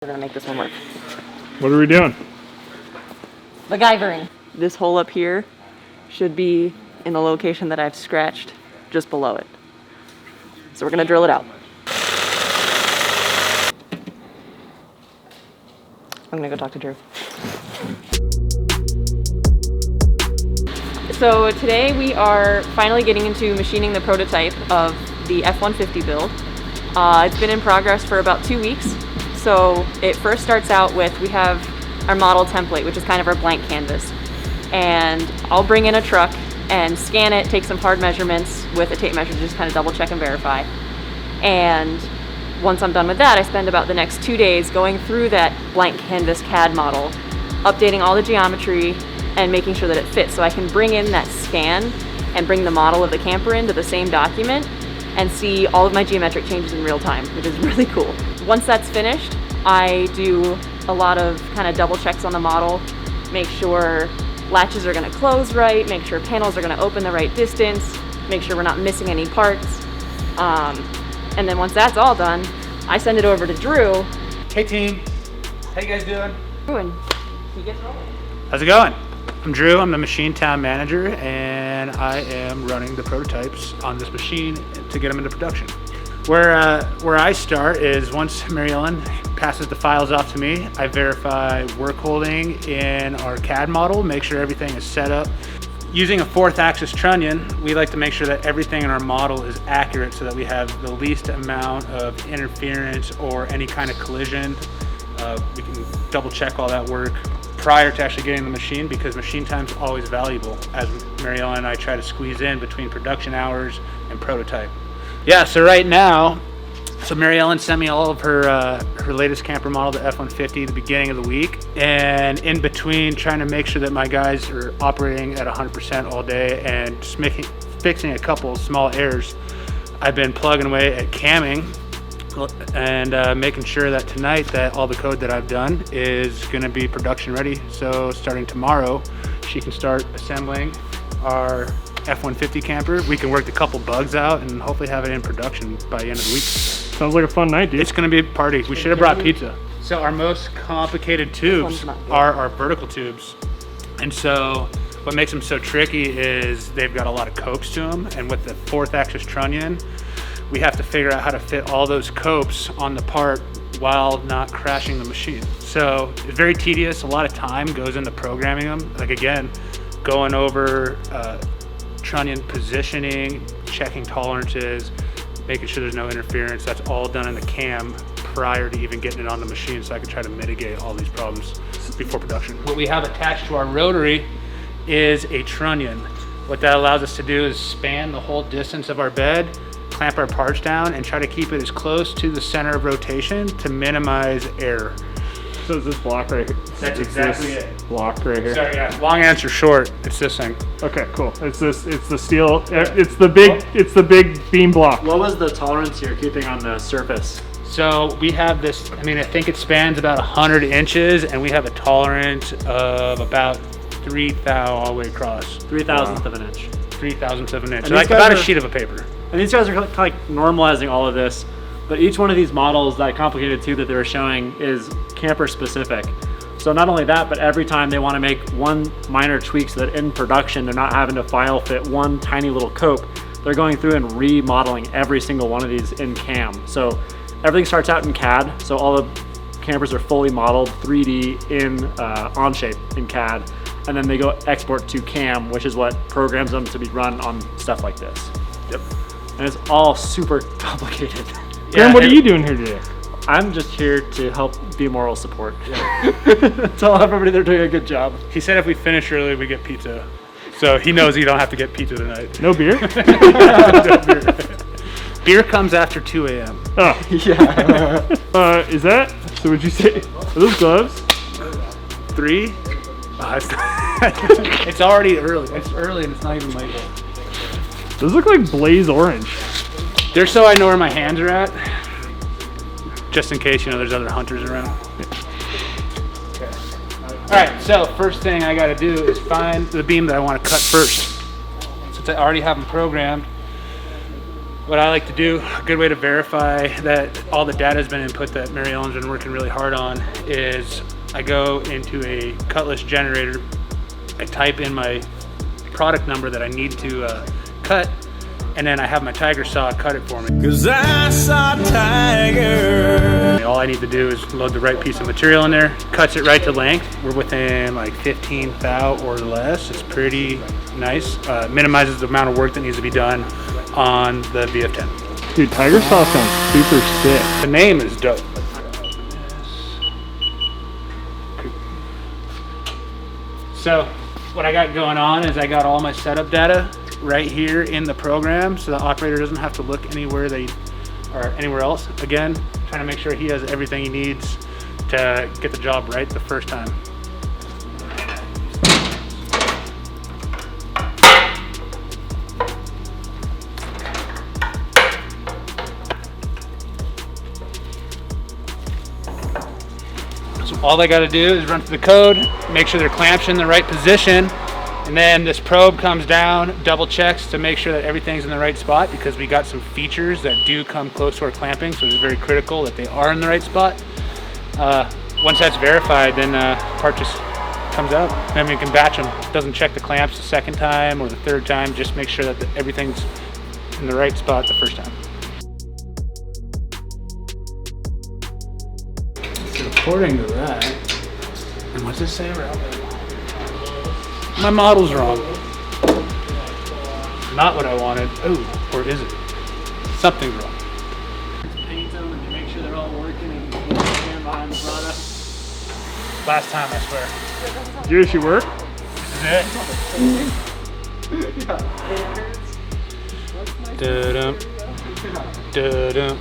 We're gonna make this one work. What are we doing? MacGyvering. This hole up here should be in the location that I've scratched just below it. So we're gonna drill it out. I'm gonna go talk to Drew. So today we are finally getting into machining the prototype of the F-150 build. It's been in progress for about 2 weeks. So it first starts out with, we have our model template, which is kind of our blank canvas. And I'll bring in a truck and scan it, take some hard measurements with a tape measure to just kind of double check and verify. And once I'm done with that, I spend about the next 2 days going through that blank canvas CAD model, updating all the geometry and making sure that it fits. So I can bring in that scan and bring the model of the camper into the same document and see all of my geometric changes in real time, which is really cool. Once that's finished, I do a lot of kind of double checks on the model, make sure latches are gonna close right, make sure panels are gonna open the right distance, make sure we're not missing any parts. And then once that's all done, I send it over to Drew. Hey team, how you guys doing? And he gets rolling. How's it going? I'm Drew, I'm the Machine Town Manager, and I am running the prototypes on this machine to get them into production. Where I start is once Mary Ellen passes the files off to me, I verify work holding in our CAD model, make sure everything is set up. Using a 4th axis trunnion, we like to make sure that everything in our model is accurate so that we have the least amount of interference or any kind of collision. We can double check all that work prior to actually getting the machine, because machine time is always valuable, as Mary Ellen and I try to squeeze in between production hours and prototype. Yeah, so right now, Mary Ellen sent me all of her latest camper model, the F-150, the beginning of the week, and in between trying to make sure that my guys are operating at 100% all day and just fixing a couple small errors, I've been plugging away at camming and making sure that tonight that all the code that I've done is going to be production ready. So starting tomorrow, she can start assembling our F-150 camper. We can work a couple bugs out and hopefully have it in production by the end of the week. Sounds like a fun night, dude. It's going to be a party. We should have brought pizza. So our most complicated tubes are our vertical tubes. And so what makes them so tricky is they've got a lot of copes to them. And with the 4th axis trunnion, we have to figure out how to fit all those copes on the part while not crashing the machine. So it's very tedious. A lot of time goes into programming them. Like again, going over trunnion positioning, checking tolerances, making sure there's no interference. That's all done in the cam prior to even getting it on the machine, so I can try to mitigate all these problems before production. What we have attached to our rotary is a trunnion. What that allows us to do is span the whole distance of our bed, clamp our parts down, and try to keep it as close to the center of rotation to minimize error. So is this block right here? That's exactly it. Block right here. Sorry, yeah. Long answer short, it's this thing. Okay, cool. It's the steel. It's the big beam block. What was the tolerance you're keeping on the surface? So we have this, I mean, I think it spans about 100 inches, and we have a tolerance of about 3,000 all the way across. 3,000th of an inch. 3,000th of an inch. And So like about a sheet of a paper. And these guys are like normalizing all of this, but each one of these models, that complicated tube that they were showing, is camper specific. So not only that, but every time they want to make one minor tweak so that in production they're not having to file fit one tiny little cope, they're going through and remodeling every single one of these in CAM. So everything starts out in CAD, so all the campers are fully modeled 3D in Onshape in CAD, and then they go export to CAM, which is what programs them to be run on stuff like this. Yep. And it's all super complicated. Graham, what are you doing here today? I'm just here to help be moral support. Yeah. Tell everybody they're doing a good job. He said if we finish early, we get pizza. So he knows you don't have to get pizza tonight. No beer? No beer. Beer comes after 2 a.m. Oh. Yeah. Is that? So would you say, are those gloves? 3? It's already early. It's early and it's not even late yet. Those look like blaze orange. They're so I know where my hands are at, just in case, you know, there's other hunters around. Okay. All right, so first thing I gotta do is find the beam that I wanna cut first. Since I already have them programmed, what I like to do, a good way to verify that all the data has been input that Mary Ellen's been working really hard on, is I go into a Cutlass Generator, I type in my product number that I need to cut, and then I have my tiger saw cut it for me. 'Cause I saw tiger. All I need to do is load the right piece of material in there, cuts it right to length. We're within like 15 thou or less. It's pretty nice. Minimizes the amount of work that needs to be done on the VF10. Dude, tiger saw sounds super sick. The name is dope. So what I got going on is I got all my setup data right here in the program, so the operator doesn't have to look anywhere anywhere else. Again, trying to make sure he has everything he needs to get the job right the first time. So all I got to do is run through the code, make sure their clamps in the right position, and then this probe comes down, double checks to make sure that everything's in the right spot, because we got some features that do come close to our clamping, so it's very critical that they are in the right spot. Once that's verified, then part just comes out, and then we can batch them. Doesn't check the clamps the second time or the third time, just make sure that everything's in the right spot the first time. So according to that, and what's it say around there? My model's wrong. Not what I wanted. Oh, or is it? Something's wrong. Paint them and make sure they're all working and stand behind the product. Last time, I swear. You actually work? This is it. Da-dum. Da-dum.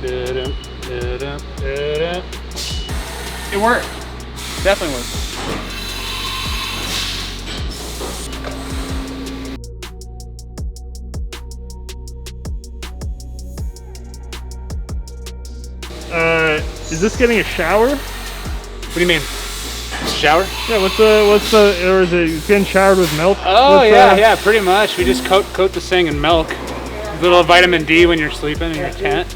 Da-dum. Da-dum. It worked. Definitely worked. Is this getting a shower? What do you mean? Shower? Yeah, or is it getting showered with milk? Oh, yeah, pretty much. We just coat this thing in milk. A little vitamin D when you're sleeping in your tent.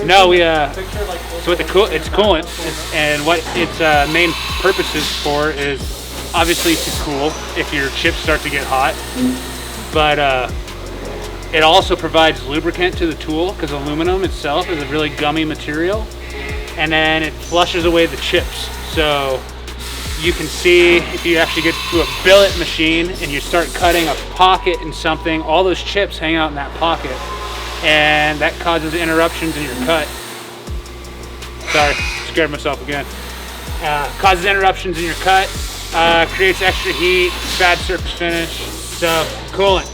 No, so it's coolant, and what its main purpose is for is obviously to cool if your chips start to get hot, but it also provides lubricant to the tool, because aluminum itself is a really gummy material, and then it flushes away the chips. So you can see if you actually get to a billet machine and you start cutting a pocket in something, all those chips hang out in that pocket, and that causes interruptions in your cut. Sorry, scared myself again. Causes interruptions in your cut, creates extra heat, bad surface finish. So coolant,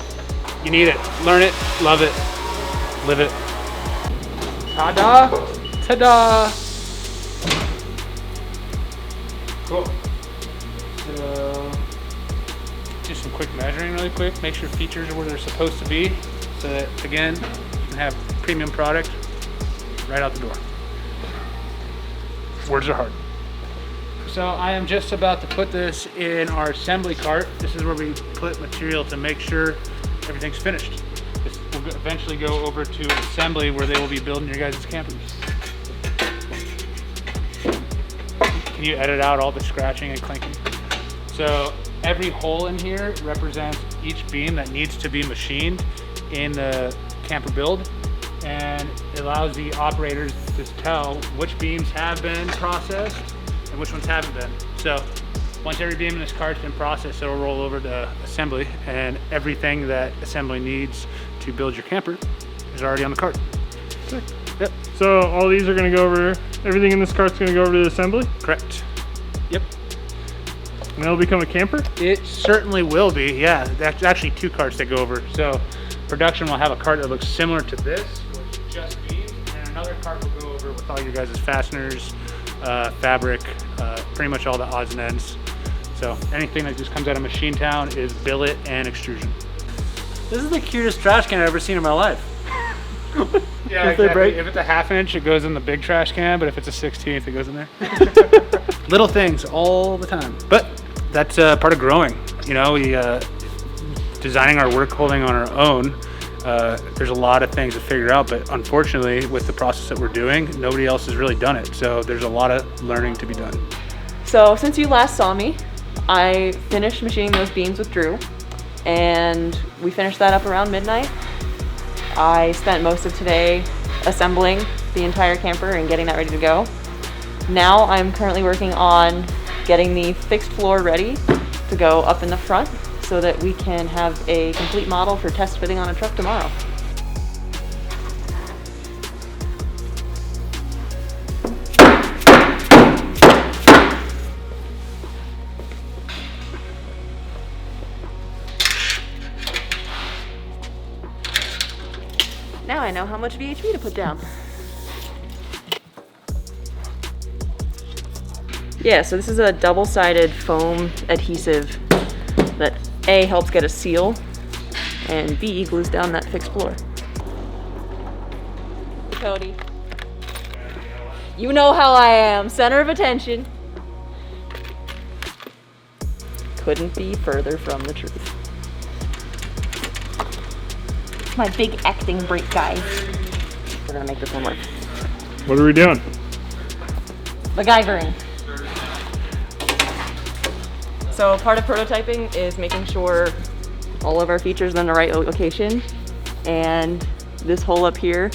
you need it. Learn it, love it, live it. Ta-da, ta-da. Cool. So, do some quick measuring really quick. Make sure features are where they're supposed to be, so that, again, you can have premium product right out the door. Words are hard. So I am just about to put this in our assembly cart. This is where we put material to make sure everything's finished. This will eventually go over to assembly, where they will be building your guys' campers. Can you edit out all the scratching and clinking? So every hole in here represents each beam that needs to be machined in the camper build, and it allows the operators to tell which beams have been processed and which ones haven't been. So once every beam in this cart's been processed, it'll roll over to assembly, and everything that assembly needs to build your camper is already on the cart. Sick. Yep. So all these are going to go over, everything in this cart's going to go over to the assembly? Correct. Yep. And that'll become a camper? It certainly will be, yeah. That's actually two carts that go over. So production will have a cart that looks similar to this, which is just beams, and another cart will go over with all your guys' fasteners, fabric, pretty much all the odds and ends. So anything that just comes out of Machine Town is billet and extrusion. This is the cutest trash can I've ever seen in my life. Yeah, exactly. If it's a 1/2 inch, it goes in the big trash can, but if it's a 1/16, it goes in there. Little things all the time. But that's part of growing. You know, we designing our work holding on our own. There's a lot of things to figure out, but unfortunately with the process that we're doing, nobody else has really done it. So there's a lot of learning to be done. So since you last saw me, I finished machining those beams with Drew, and we finished that up around midnight. I spent most of today assembling the entire camper and getting that ready to go. Now I'm currently working on getting the fixed floor ready to go up in the front so that we can have a complete model for test fitting on a truck tomorrow. Now I know how much VHP to put down. Yeah, so this is a double-sided foam adhesive that A, helps get a seal, and B, glues down that fixed floor. Cody. You know how I am, center of attention. Couldn't be further from the truth. My big acting break, guys. We're gonna make this one work. What are we doing? MacGyvering. So part of prototyping is making sure all of our features are in the right location, and this hole up here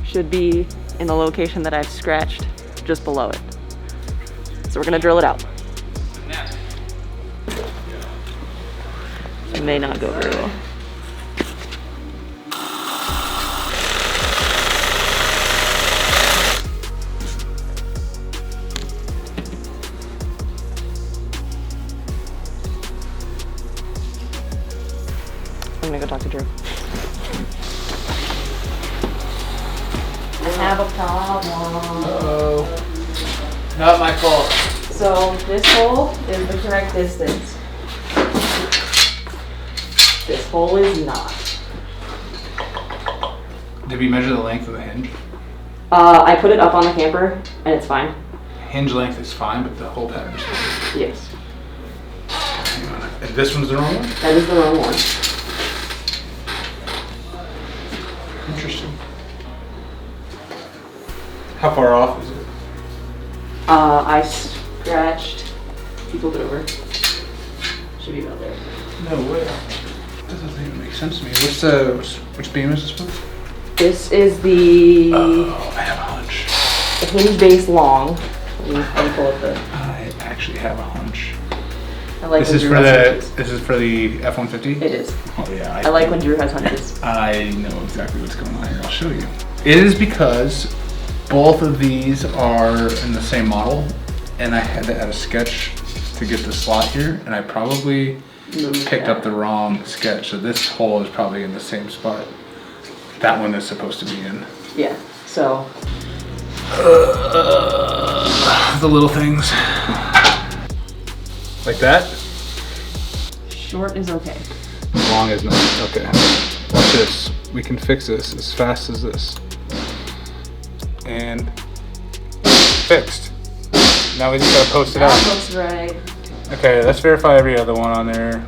should be in the location that I've scratched just below it. So we're gonna drill it out. It may not go very well. I'm gonna go talk to Drew. I have a problem. Uh-oh. Not my fault. So this hole is the correct distance. This hole is not. Did we measure the length of the hinge? I put it up on the camper and it's fine. Hinge length is fine, but the hole pattern is fine. Yes. Hang on. And this one's the wrong one? That is the wrong one. Interesting. How far off is it? I scratched, peeled it over. Should be about there. No way. That doesn't even make sense to me. Which beam is this one? This is the Oh, I have a hunch. hinge base long. Let me pull up the. I actually have a hunch. I like This when is Drew for has the hunches. this is for the F-150. It is. Oh yeah. I like when Drew has hunches. I know exactly what's going on here. I'll show you. It is because both of these are in the same model, and I had to add a sketch to get the slot here, and I probably picked up the wrong sketch. So this hole is probably in the same spot that one is supposed to be in. Yeah. So. The little things. Like that? Short is okay. Long as not. Okay. Watch this. We can fix this as fast as this. And fixed. Now we just gotta post it That out. looks right. Okay, let's verify every other one on there.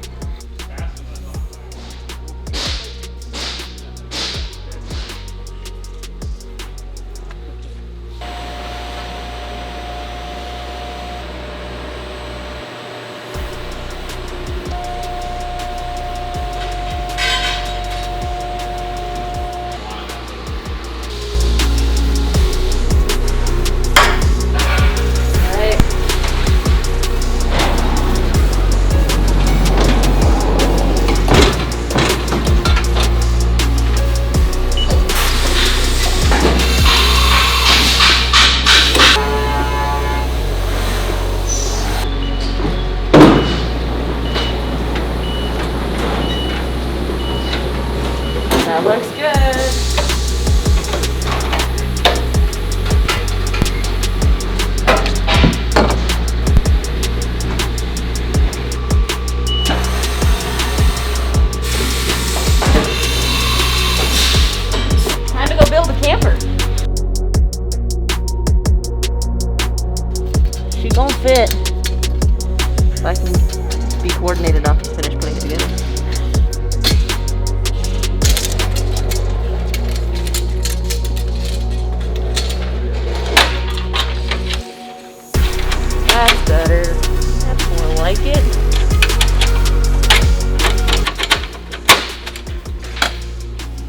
Alright. That looks good. Time to go build a camper. She gonna fit. If I can be coordinated enough to finish putting it together. That's better. That's more like it.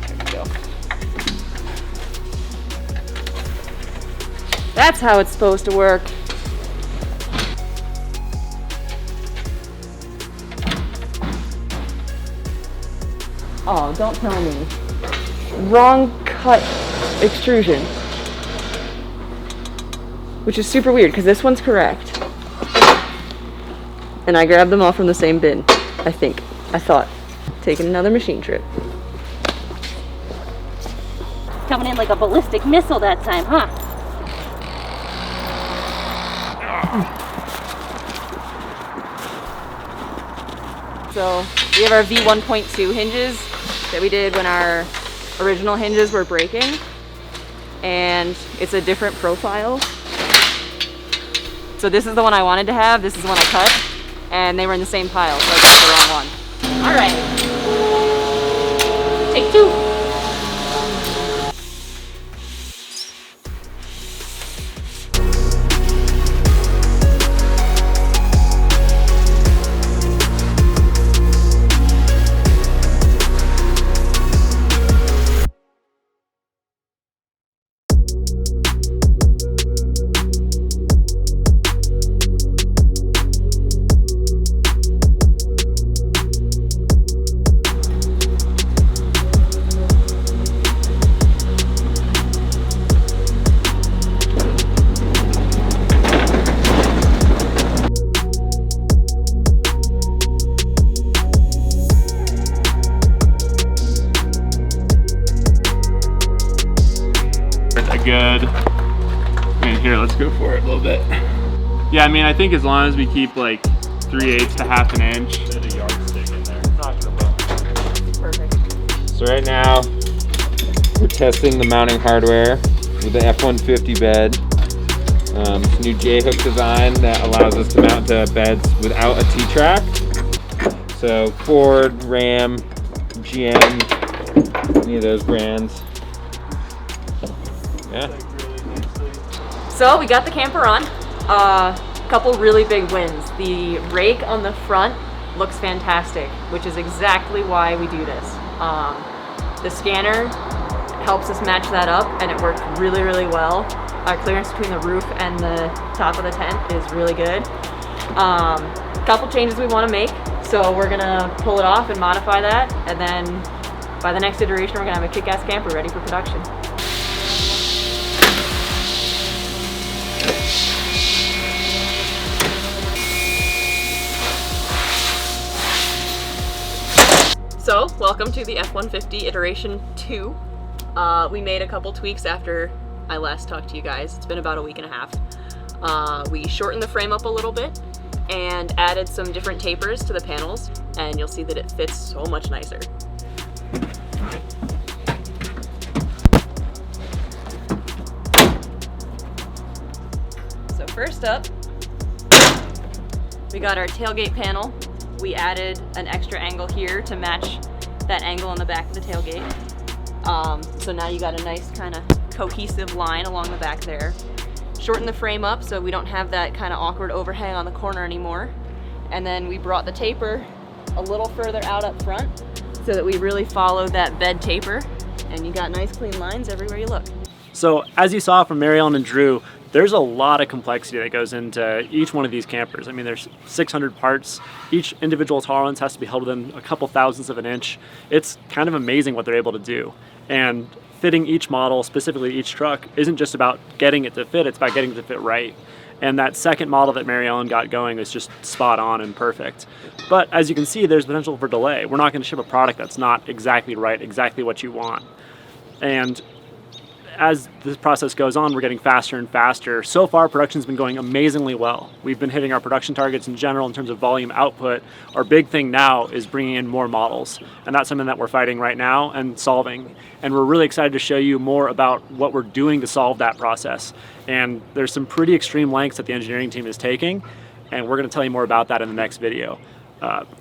There we go. That's how it's supposed to work. Oh, don't tell me. Wrong cut extrusion. Which is super weird because this one's correct. And I grabbed them all from the same bin, I think. I thought. Taking another machine trip. Coming in like a ballistic missile that time, huh? So we have our V1.2 hinges that we did when our original hinges were breaking. And it's a different profile. So this is the one I wanted to have, this is the one I cut, and they were in the same pile, so I got the wrong one. All right. Take two. Good. And here, let's go for it a little bit. Yeah, I mean, I think as long as we keep like 3/8 to half an inch. There's a yardstick in there. Perfect. So right now, we're testing the mounting hardware with the F-150 bed. It's a new J-hook design that allows us to mount to beds without a T-track. So Ford, Ram, GM, any of those brands. Yeah. So we got the camper on. Couple really big wins. The rake on the front looks fantastic, which is exactly why we do this. The scanner helps us match that up, and it worked really, really well. Our clearance between the roof and the top of the tent is really good. Couple changes we want to make, so we're gonna pull it off and modify that, and then by the next iteration we're gonna have a kick-ass camper ready for production. So, welcome to the F-150 iteration 2. We made a couple tweaks after I last talked to you guys. It's been about a week and a half. We shortened the frame up a little bit and added some different tapers to the panels, and you'll see that it fits so much nicer. So first up, we got our tailgate panel. We added an extra angle here to match that angle on the back of the tailgate. So now you got a nice kind of cohesive line along the back there. Shorten the frame up so we don't have that kind of awkward overhang on the corner anymore. And then we brought the taper a little further out up front so that we really followed that bed taper, and you got nice clean lines everywhere you look. So as you saw from Mary Ellen and Drew, there's a lot of complexity that goes into each one of these campers. I mean, there's 600 parts. Each individual tolerance has to be held within a couple thousandths of an inch. It's kind of amazing what they're able to do. And fitting each model, specifically each truck, isn't just about getting it to fit, it's about getting it to fit right. And that second model that Mary Ellen got going is just spot on and perfect. But as you can see, there's potential for delay. We're not going to ship a product that's not exactly right, exactly what you want. And as this process goes on, we're getting faster and faster. So far, production's been going amazingly well. We've been hitting our production targets in general in terms of volume output. Our big thing now is bringing in more models, and that's something that we're fighting right now and solving. And we're really excited to show you more about what we're doing to solve that process. And there's some pretty extreme lengths that the engineering team is taking, and we're going to tell you more about that in the next video.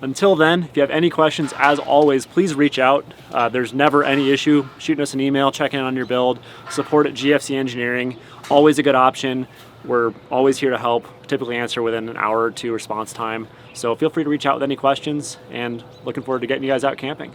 Until then, if you have any questions, as always, please reach out. There's never any issue shooting us an email, checking in on your build. Support at GFC Engineering, always a good option. We're always here to help, typically answer within an hour or two response time. So feel free to reach out with any questions, and looking forward to getting you guys out camping.